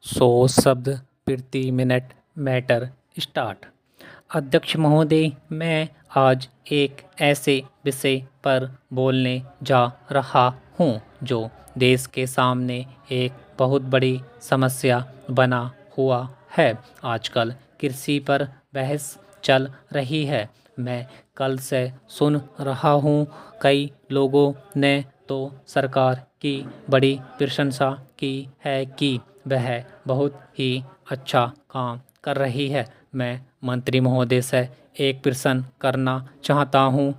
100 शब्द प्रति minute matter start. अध्यक्ष महोदय, मैं आज एक ऐसे विषय पर बोलने जा रहा हूँ जो देश के सामने एक बहुत बड़ी समस्या बना हुआ है। आजकल कृषि पर बहस चल रही है। मैं कल से सुन रहा हूँ, कई लोगों ने तो सरकार की बड़ी प्रशंसा की है कि वह बहुत ही अच्छा काम कर रही है। मैं मंत्री महोदय से एक प्रश्न करना चाहता हूँ।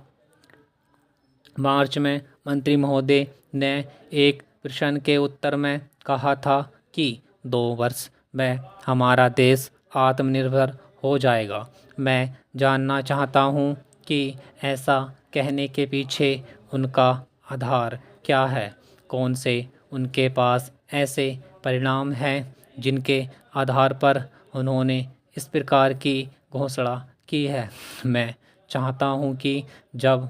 मार्च में मंत्री महोदय ने एक प्रश्न के उत्तर में कहा था कि 2 वर्ष में हमारा देश आत्मनिर्भर हो जाएगा। मैं जानना चाहता हूँ कि ऐसा कहने के पीछे उनका आधार क्या है। कौन से उनके पास ऐसे परिणाम हैं जिनके आधार पर उन्होंने इस प्रकार की घोषणा की है। मैं चाहता हूँ कि जब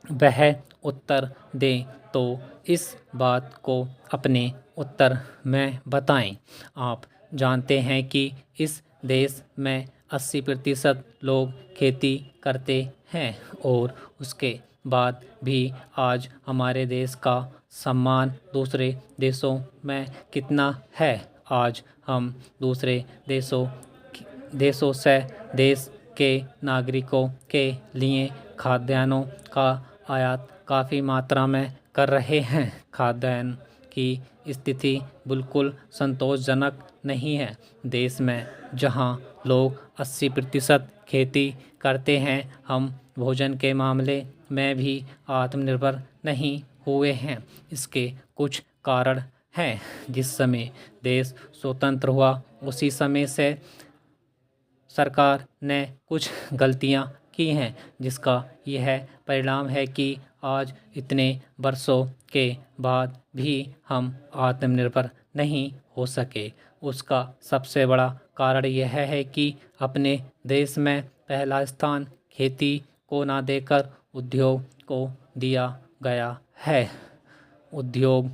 वह उत्तर दें तो इस बात को अपने उत्तर में बताएं। आप जानते हैं कि इस देश में 80% लोग खेती करते हैं और उसके बाद भी आज हमारे देश का सम्मान दूसरे देशों में कितना है। आज हम दूसरे देशों से देश के नागरिकों के लिए खाद्यान्नों का आयात काफ़ी मात्रा में कर रहे हैं। खाद्यान्न की स्थिति बिल्कुल संतोषजनक नहीं है। देश में जहां लोग 80% खेती करते हैं, हम भोजन के मामले में भी आत्मनिर्भर नहीं हुए हैं। इसके कुछ कारण हैं। जिस समय देश स्वतंत्र हुआ उसी समय से सरकार ने कुछ गलतियां की हैं, जिसका यह परिणाम है कि आज इतने वर्षों के बाद भी हम आत्मनिर्भर नहीं हो सके। उसका सबसे बड़ा कारण यह है कि अपने देश में पहला स्थान खेती को ना देकर उद्योग को दिया गया है। उद्योग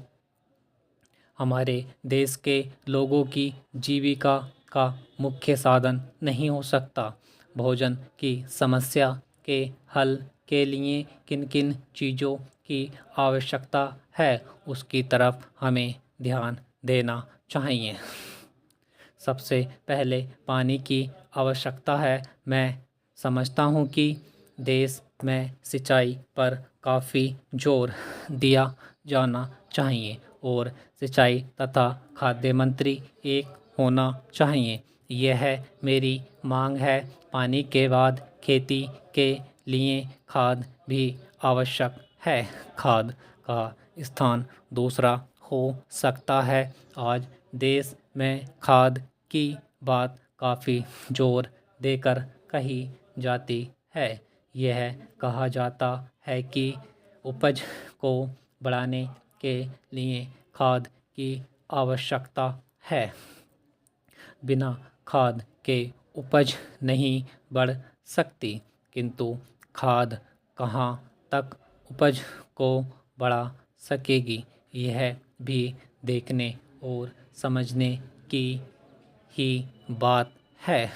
हमारे देश के लोगों की जीविका का मुख्य साधन नहीं हो सकता। भोजन की समस्या के हल के लिए किन किन चीज़ों की आवश्यकता है, उसकी तरफ हमें ध्यान देना चाहिए। सबसे पहले पानी की आवश्यकता है। मैं समझता हूँ कि देश में सिंचाई पर काफ़ी जोर दिया जाना चाहिए और सिंचाई तथा खाद्य मंत्री एक होना चाहिए। यह मेरी मांग है। पानी के बाद खेती के लिए खाद भी आवश्यक है। खाद का स्थान दूसरा हो सकता है। आज देश में खाद की बात काफ़ी जोर देकर कही जाती है। यह कहा जाता है कि उपज को बढ़ाने के लिए खाद की आवश्यकता है। बिना खाद के उपज नहीं बढ़ सकती, किंतु खाद कहाँ तक उपज को बढ़ा सकेगी, यह भी देखने और समझने की ही बात है।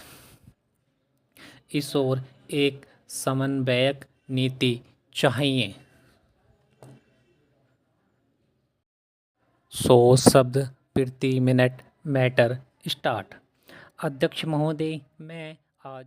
इस ओर एक समन्वयक नीति चाहिए। 100 शब्द प्रति मिनट मैटर स्टार्ट। अध्यक्ष महोदय, मैं आज